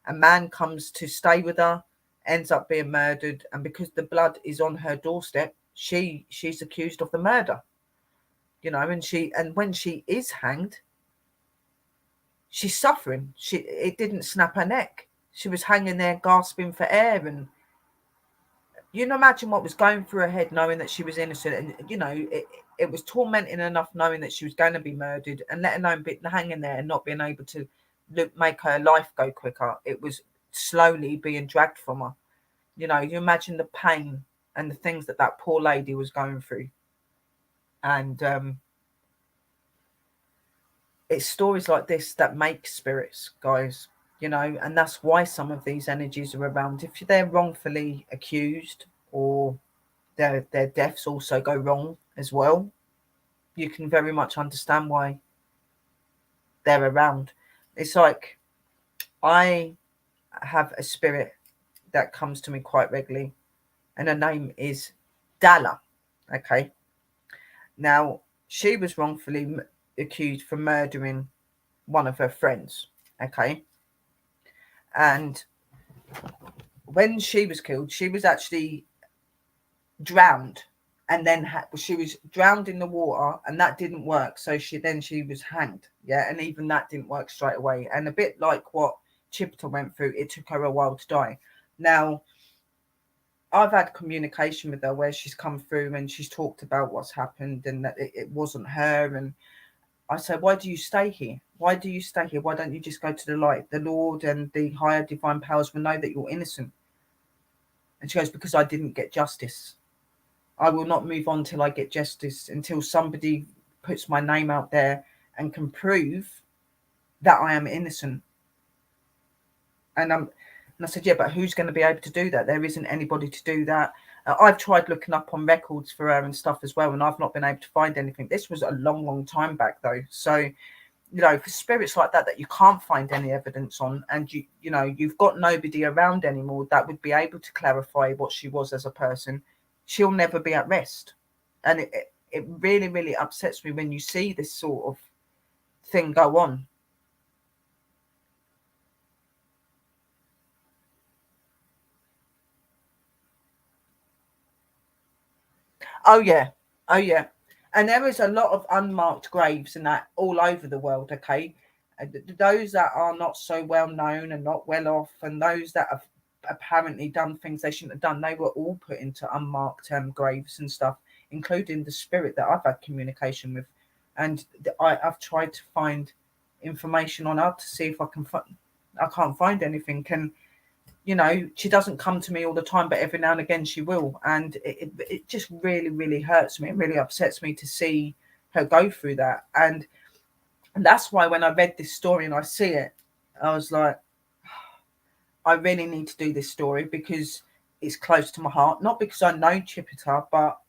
a man comes to stay with her, ends up being murdered, and because the blood is on her doorstep, she's accused of the murder, and when she is hanged, she's suffering. It didn't snap her neck. She was hanging there gasping for air, and you can imagine what was going through her head, knowing that she was innocent. And it was tormenting enough knowing that she was going to be murdered, and let alone hanging there and not being able to make her life go quicker. It was slowly being dragged from her. You imagine the pain and the things that poor lady was going through. And it's stories like this that make spirits, guys, and that's why some of these energies are around. If they're wrongfully accused, or their deaths also go wrong as well, you can very much understand why they're around. It's like, I have a spirit that comes to me quite regularly, and her name is Dalla. Okay. Now, she was wrongfully accused for murdering one of her friends. Okay. And when she was killed, she was actually drowned, and then she was drowned in the water, and that didn't work. So she was hanged. Yeah. And even that didn't work straight away. And a bit like what Chipita went through, it took her a while to die. Now, I've had communication with her where she's come through and she's talked about what's happened, and that it wasn't her. And I say, why do you stay here? Why do you stay here? Why don't you just go to the light? The Lord and the higher divine powers will know that you're innocent. And she goes, because I didn't get justice. I will not move on till I get justice, until somebody puts my name out there and can prove that I am innocent. And I said, yeah, but who's going to be able to do that? There isn't anybody to do that. I've tried looking up on records for her and stuff as well, and I've not been able to find anything. This was a long, long time back though. So, for spirits like that you can't find any evidence on, and you've got nobody around anymore that would be able to clarify what she was as a person, she'll never be at rest. And it really, really upsets me when you see this sort of thing go on. Oh yeah, oh yeah. And there is a lot of unmarked graves and that all over the world. Okay, those that are not so well known and not well off, and those that have apparently done things they shouldn't have done, they were all put into unmarked graves and stuff, including the spirit that I've had communication with. And I've tried to find information on her to see if I can find. I can't find anything. She doesn't come to me all the time, but every now and again she will. And it just really, really hurts me. It really upsets me to see her go through that. And that's why when I read this story and I see it, I was like, I really need to do this story because it's close to my heart. Not because I know Chipita, but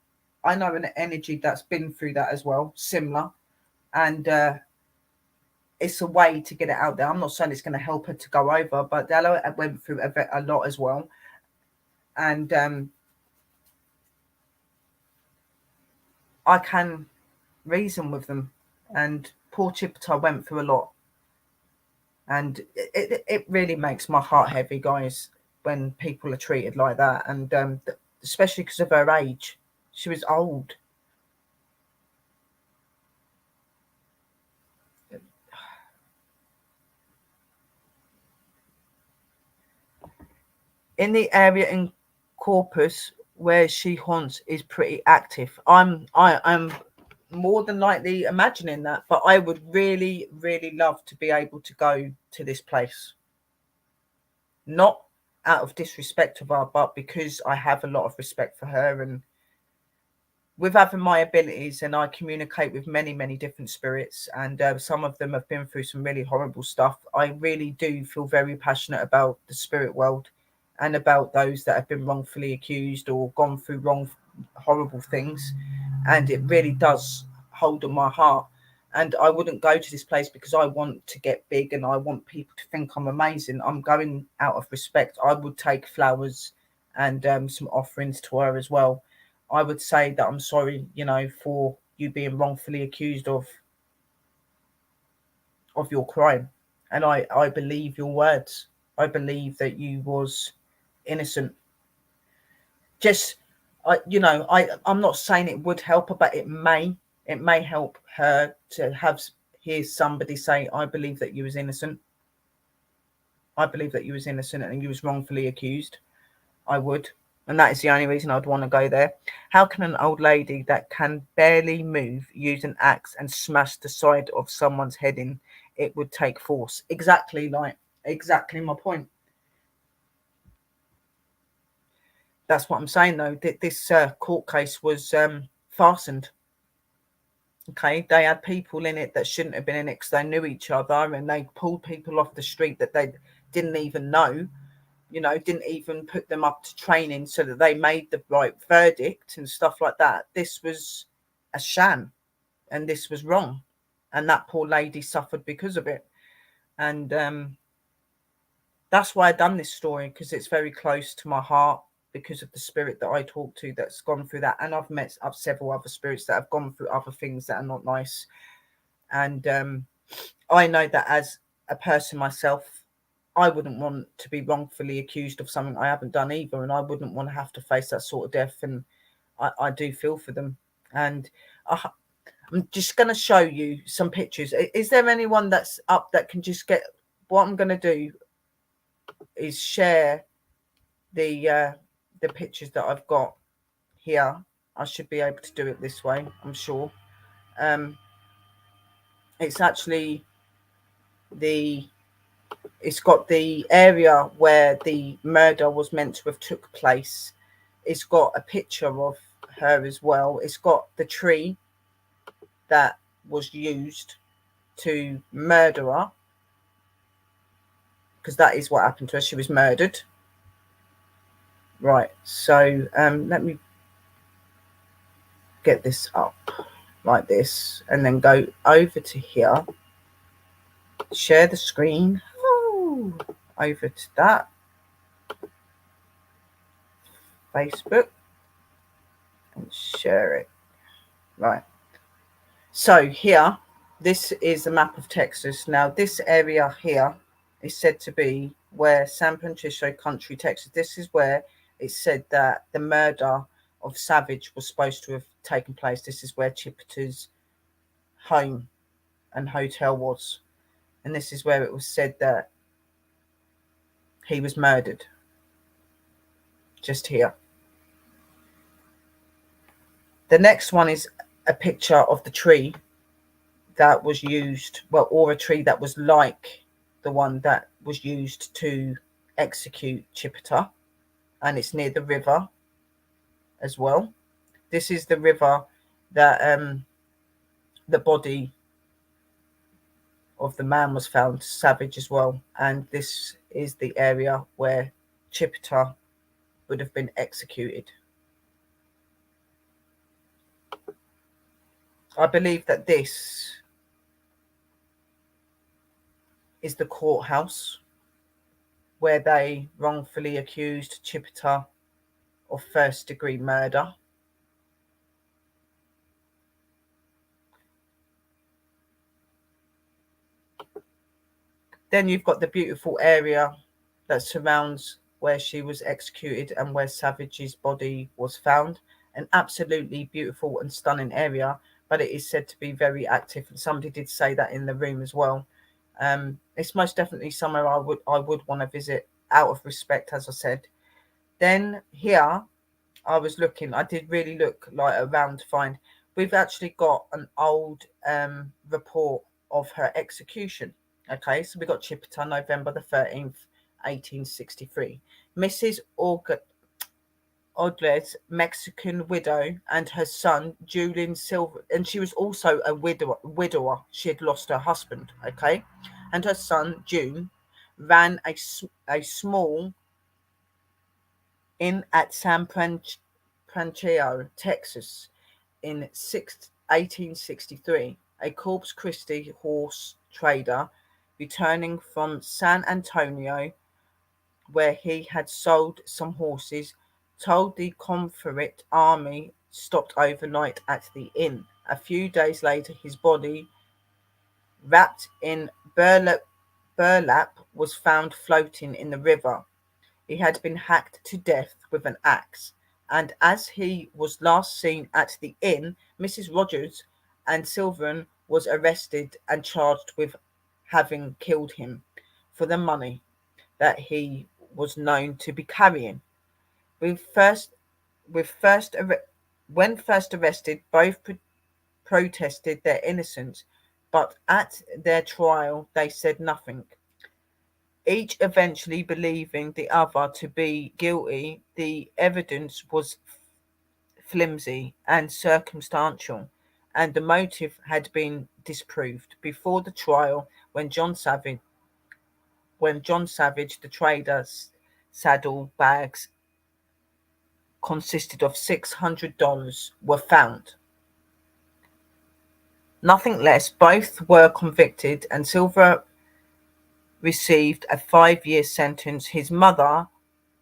I know an energy that's been through that as well, similar. And it's a way to get it out there. I'm not saying it's going to help her to go over, but Della went through a lot as well. And I can reason with them. And poor Chipita went through a lot. And it really makes my heart heavy, guys, when people are treated like that. And especially because of her age. She was old. In the area in Corpus where she haunts is pretty active. I'm more than likely imagining that, but I would really, really love to be able to go to this place. Not out of disrespect of her, but because I have a lot of respect for her, and with having my abilities, and I communicate with many, many different spirits, and some of them have been through some really horrible stuff. I really do feel very passionate about the spirit world and about those that have been wrongfully accused or gone through horrible things. And it really does hold on my heart. And I wouldn't go to this place because I want to get big and I want people to think I'm amazing. I'm going out of respect. I would take flowers and some offerings to her as well. I would say that I'm sorry, for you being wrongfully accused of your crime. And I believe your words. I believe that you was innocent. Just, I'm not saying it would help her, but it may help her to hear somebody say, I believe that you was innocent. I believe that you was innocent and you was wrongfully accused. I would. And that is the only reason I'd want to go there. How can an old lady that can barely move use an axe and smash the side of someone's head in? It would take force. Exactly my point. That's what I'm saying, though. This court case was fastened. Okay, they had people in it that shouldn't have been in it because they knew each other, and they pulled people off the street that they didn't even know. Didn't even put them up to training so that they made the right verdict and stuff like that. This was a sham and this was wrong. And that poor lady suffered because of it. And that's why I've done this story, because it's very close to my heart because of the spirit that I talk to that's gone through that. And I've met up several other spirits that have gone through other things that are not nice. And I know that as a person myself, I wouldn't want to be wrongfully accused of something I haven't done either, and I wouldn't want to have to face that sort of death. And I do feel for them. And I'm just going to show you some pictures. Is there anyone that's up that can just get? What I'm going to do is share the pictures that I've got here. I should be able to do it this way, I'm sure. it's actually it's got the area where the murder was meant to have took place. It's got a picture of her as well. It's got the tree that was used to murder her, because that is what happened to her. She was murdered. Right, so let me get this up like this and then go over to here, share the screen. Ooh, over to that Facebook and share it. Right, so here, this is a map of Texas. Now this area here is said to be where San Patricio Country, Texas. This is where it's said that the murder of Savage was supposed to have taken place. This is where Chipita's home and hotel was, and this is where it was said that he was murdered. Just here. The next one is a picture of the tree that was used, well, or a tree that was like the one that was used to execute Chipita, and it's near the river as well. This is the river that the body of the man was found, Savage as well, and this is the area where Chipita would have been executed. I believe that this is the courthouse where they wrongfully accused Chipita of first-degree murder. Then you've got the beautiful area that surrounds where she was executed and where Savage's body was found. An absolutely beautiful and stunning area, but it is said to be very active. And somebody did say that in the room as well. It's most definitely somewhere I would want to visit out of respect, as I said. Then here, I was looking. I did really look like around to find. We've actually got an old report of her execution. Okay, so we got Chipita, November the 13th, 1863. Mrs. Odles, Mexican widow, and her son, Julian Silver, and she was also a widower. She had lost her husband, okay? And her son, June, ran a small inn at San Pancheo, Texas, in 1863. A Corpus Christi horse trader returning from San Antonio, where he had sold some horses, told the Confederate army stopped overnight at the inn. A few days later, his body, wrapped in burlap, was found floating in the river. He had been hacked to death with an axe, and as he was last seen at the inn, Mrs. Rogers and Sylvan was arrested and charged with having killed him for the money that he was known to be carrying. When first arrested, both protested their innocence, but at their trial they said nothing. Each eventually believing the other to be guilty. The evidence was flimsy and circumstantial, and the motive had been disproved. Before the trial, when John Savage, the trader's saddle bags consisted of $600 were found. Nothing less. Both were convicted, and Silver received a 5-year sentence. His mother,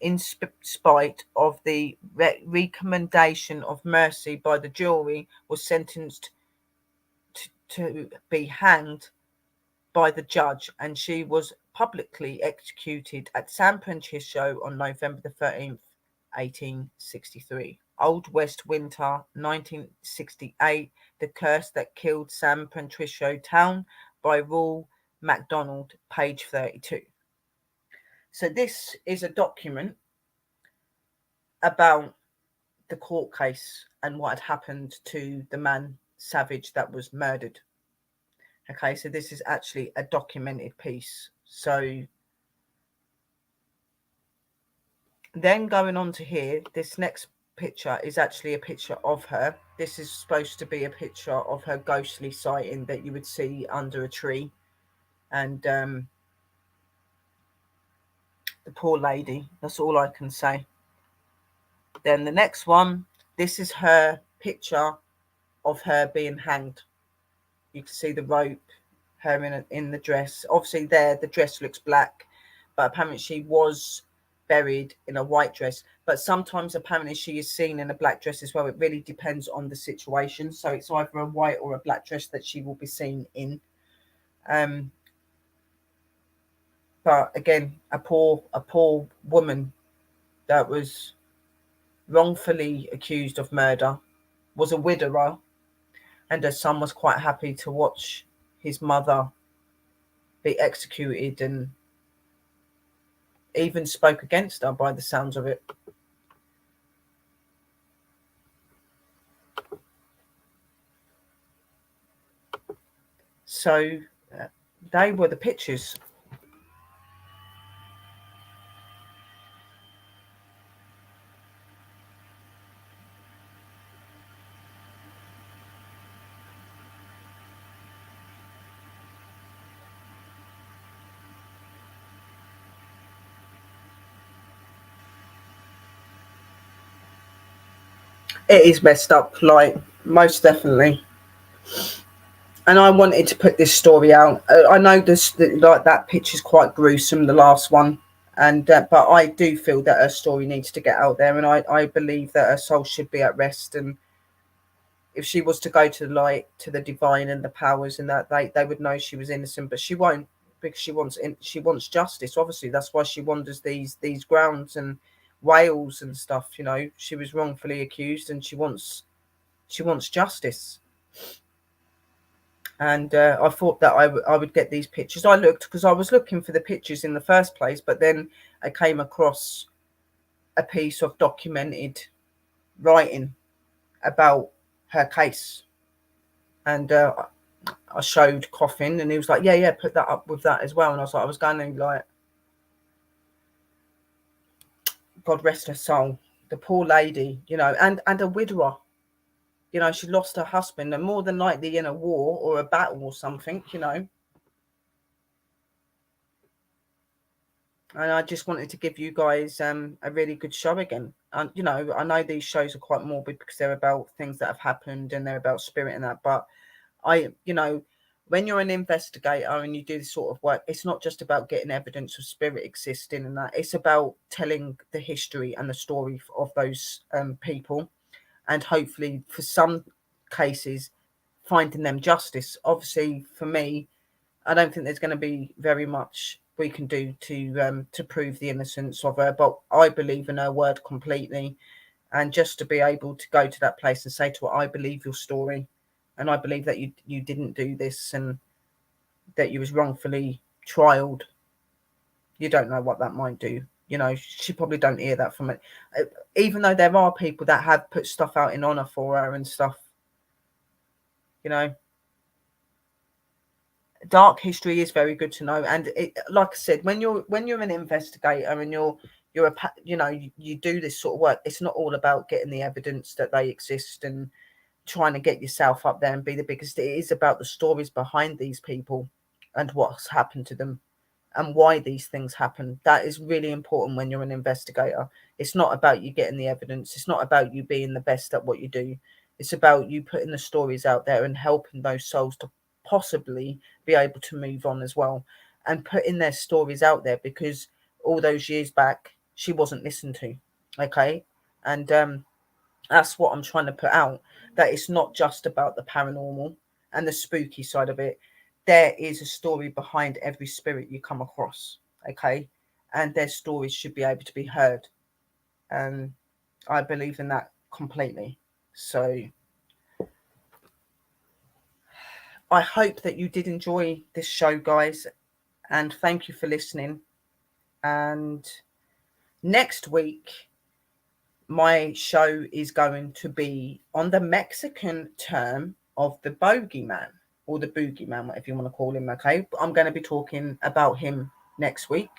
in spite of the recommendation of mercy by the jury, was sentenced to be hanged by the judge, and she was publicly executed at San Francisco on November the 13th, 1863. Old West Winter, 1968. The Curse That Killed San Patricio Town by Rule MacDonald, page 32. So this is a document about the court case and what had happened to the man Savage that was murdered. Okay, so this is actually a documented piece. So then going on to here, this next picture is actually a picture of her. This is supposed to be a picture of her ghostly sighting that you would see under a tree. And the poor lady, that's all I can say. Then the next one, this is her picture of her being hanged. You can see the rope, her in the dress. Obviously there, the dress looks black, but apparently she was buried in a white dress. But sometimes apparently she is seen in a black dress as well. It really depends on the situation. So it's either a white or a black dress that she will be seen in. But again, a poor woman that was wrongfully accused of murder, was a widower, and her son was quite happy to watch his mother be executed, and even spoke against her by the sounds of it. So they were the pictures. It is messed up, like, most definitely. And I wanted to put this story out. I know this, like, that picture's quite gruesome, the last one, and but I do feel that her story needs to get out there, and I believe that her soul should be at rest. And if she was to go to the light, to the divine and the powers, and that they would know she was innocent, but she won't, because she wants justice. Obviously, that's why she wanders these grounds and Wales and stuff. You know, she was wrongfully accused, and she wants justice. And I thought that I would get these pictures. I looked, because I was looking for the pictures in the first place, but then I came across a piece of documented writing about her case, and I showed Coffin, and he was like, yeah, put that up with that as well. And I was like, I was going to, like, God rest her soul, the poor lady, you know, and a widower. You know, she lost her husband, and more than likely in a war or a battle or something, you know. And I just wanted to give you guys a really good show again. And, you know, I know these shows are quite morbid because they're about things that have happened and they're about spirit and that. But you know, when you're an investigator and you do this sort of work, it's not just about getting evidence of spirit existing and that. It's about telling the history and the story of those people. And hopefully, for some cases, finding them justice. Obviously, for me, I don't think there's going to be very much we can do to prove the innocence of her, but I believe in her word completely. And just to be able to go to that place and say to her, I believe your story, and I believe that you didn't do this, and that you was wrongfully trialed. You don't know what that might do. You know, she probably don't hear that from it. Even though there are people that have put stuff out in honor for her and stuff, you know, dark history is very good to know. And it, like I said, when you're an investigator and you're a, you know, you do this sort of work, it's not all about getting the evidence that they exist and trying to get yourself up there and be the biggest. It is about the stories behind these people and what's happened to them and why these things happen. That is really important when you're an investigator. It's not about you getting the evidence. It's not about you being the best at what you do. It's about you putting the stories out there and helping those souls to possibly be able to move on as well, and putting their stories out there, because all those years back she wasn't listened to. Okay. And that's what I'm trying to put out, that it's not just about the paranormal and the spooky side of it. There is a story behind every spirit you come across. Okay. And their stories should be able to be heard. And I believe in that completely. So I hope that you did enjoy this show, guys, and thank you for listening. And next week, my show is going to be on the Mexican term of the bogeyman. or the boogeyman, whatever you want to call him. Okay, but I'm going to be talking about him next week.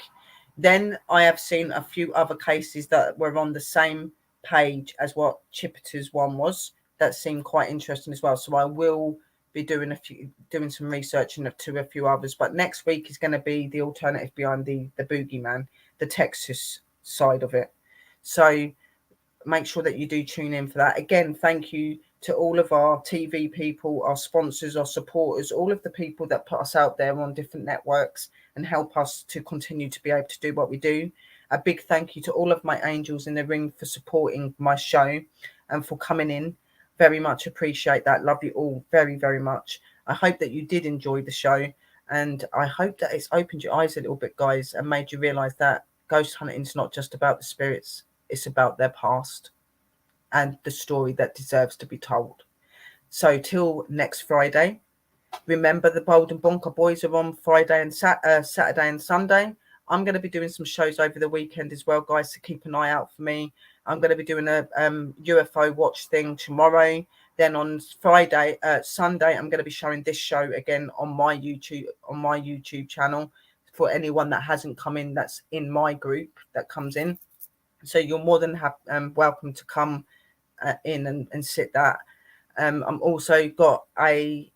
Then I have seen a few other cases that were on the same page as what Chipita's one was that seemed quite interesting as well. So I will be doing some research into a few others. But next week is going to be the alternative behind the boogeyman, the Texas side of it. So make sure that you do tune in for that. Again, thank you to all of our TV people, our sponsors, our supporters, all of the people that put us out there on different networks and help us to continue to be able to do what we do. A big thank you to all of my angels in the ring for supporting my show and for coming in. Very much appreciate that. Love you all very, very much. I hope that you did enjoy the show, and I hope that it's opened your eyes a little bit, guys, and made you realize that ghost hunting is not just about the spirits. It's about their past and the story that deserves to be told. So till next Friday, remember the Bold and Bonker boys are on Friday and Saturday and Sunday. I'm going to be doing some shows over the weekend as well, guys, so keep an eye out for me. I'm going to be doing a UFO watch thing tomorrow. Then on Sunday, I'm going to be showing this show again on my YouTube channel for anyone that hasn't come in, that's in my group that comes in. So you're more than welcome to come in and sit that. I'm also got a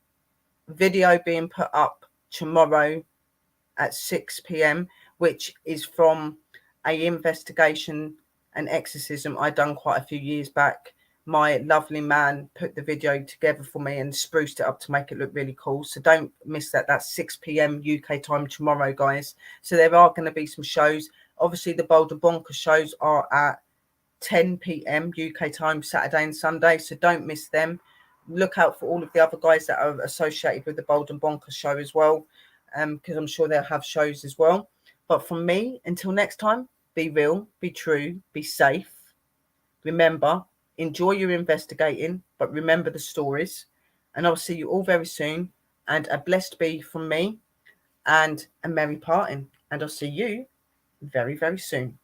video being put up tomorrow at 6 p.m, which is from a investigation and exorcism I done quite a few years back. My lovely man put the video together for me and spruced it up to make it look really cool. So don't miss that. That's 6 p.m. UK time tomorrow, guys. So there are going to be some shows. Obviously, the Bold and Bonkers shows are at 10 p.m. UK time, Saturday and Sunday. So don't miss them. Look out for all of the other guys that are associated with the Bold and Bonkers show as well, because I'm sure they'll have shows as well. But from me, until next time, be real, be true, be safe. Remember, enjoy your investigating, but remember the stories. And I'll see you all very soon. And a blessed be from me and a merry parting. And I'll see you very, very soon.